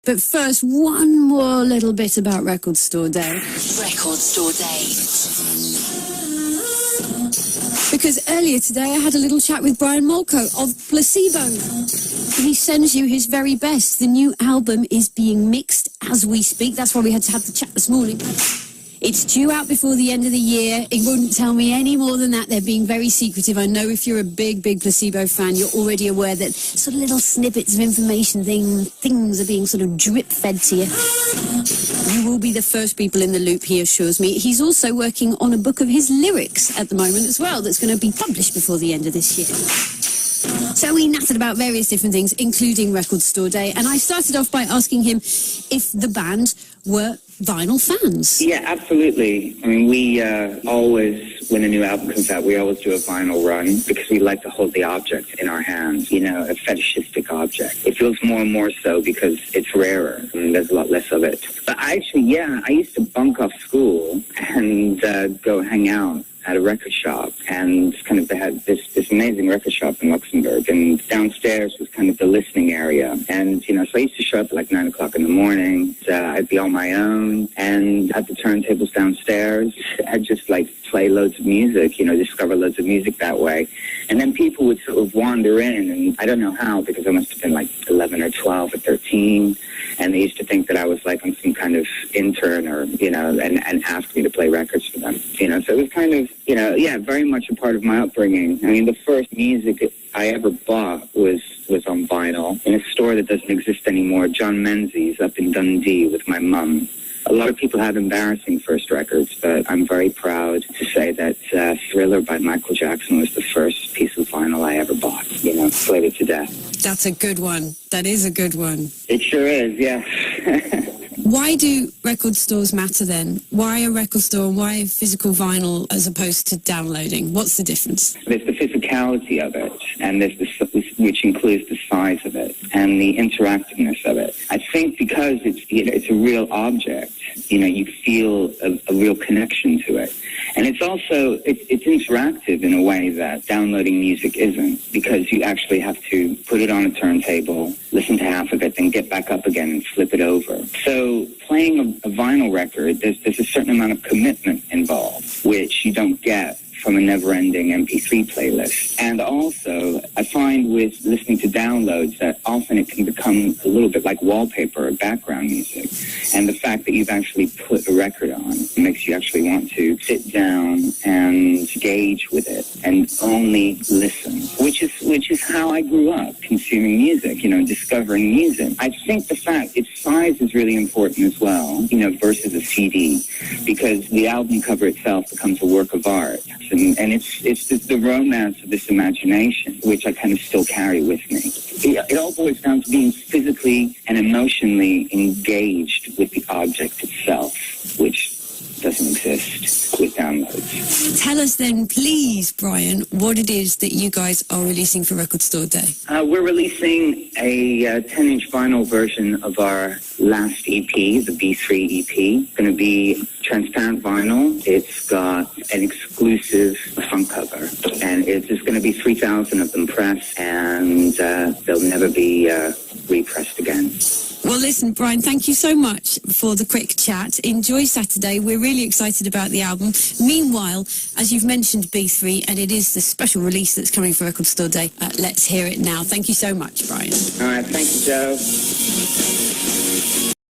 But first, one more little bit about Record Store Day. Record Store Day. Because earlier today I had a little chat with Brian Molko of Placebo. He sends you his very best. The new album is being mixed as we speak. That's why we had to have the chat this morning. It's due out before the end of the year. He wouldn't tell me any more than that. They're being very secretive. I know if you're a big Placebo fan, you're already aware that sort of little snippets of information, things are being sort of drip-fed to you. You will be the first people in the loop, he assures me. He's also working on a book of his lyrics at the moment as well that's going to be published before the end of this year. So we nattered about various different things, including Record Store Day, and I started off by asking him if the band were vinyl fans. Yeah, absolutely. I mean, we always, when a new album comes out, we always do a vinyl run because we like to hold the object in our hands, you know, a fetishistic object. It feels more and more so because it's rarer and there's a lot less of it. But actually, I used to bunk off school and go hang out at a record shop, and kind of they had this amazing record shop in Luxembourg, and downstairs was kind of the listening area. And, you know, so I used to show up at like 9 o'clock in the morning. I'd be on my own, and at the turntables downstairs, I'd just like play loads of music, you know, discover loads of music that way. And then people would sort of wander in, and I don't know how, because I must have been like 11 or 12 or 13. And they used to think that I was like on some kind of intern or, you know, and asked me to play records for them. You know, so it was kind of, you know, very much a part of my upbringing. I mean, the first music I ever bought was on vinyl in a store that doesn't exist anymore, John Menzies up in Dundee with my mum. A lot of people have embarrassing first records, but I'm very proud to say that Thriller by Michael Jackson was the first piece of vinyl I ever bought. You know, played it to death. That's a good one. That is a good one. It sure is, yeah. Why do record stores matter then? Why a record store and why physical vinyl as opposed to downloading? What's the difference? There's the physicality of it, and there's which includes the size of it and the interactiveness of it. I think because it's a real object, you know, you feel a real connection to it. And it's also, it's interactive in a way that downloading music isn't, because you actually have to put it on a turntable, listen to half of it, then get back up again and flip it over. So playing a vinyl record, there's a certain amount of commitment involved, which you don't get from a never-ending MP3 playlist. And also, I find with listening to downloads that often it can become a little bit like wallpaper or background music. And the fact that you've actually put a record on makes you actually want to sit down and engage with it and only listen, which is how I grew up, consuming music, you know, discovering music. I think the fact its size is really important as well, you know, versus a CD, because the album cover itself becomes a work of art. And it's the romance of this imagination, which I kind of still carry with me. It all boils down to being physically and emotionally engaged with the object itself, which doesn't exist with downloads. Tell us then, please, Brian, what it is that you guys are releasing for Record Store Day. We're releasing a 10-inch vinyl version of our last EP, the B3 EP. It's going to be transparent vinyl. It's got an exclusive front cover, and it's just going to be 3,000 of them pressed, and they'll never be repressed again. Well, listen, Brian, thank you so much for the quick chat. Enjoy Saturday. We're really excited about the album. Meanwhile, as you've mentioned B3, and it is the special release that's coming for Record Store Day, let's hear it now. Thank you so much, Brian. All right, thank you, Joe.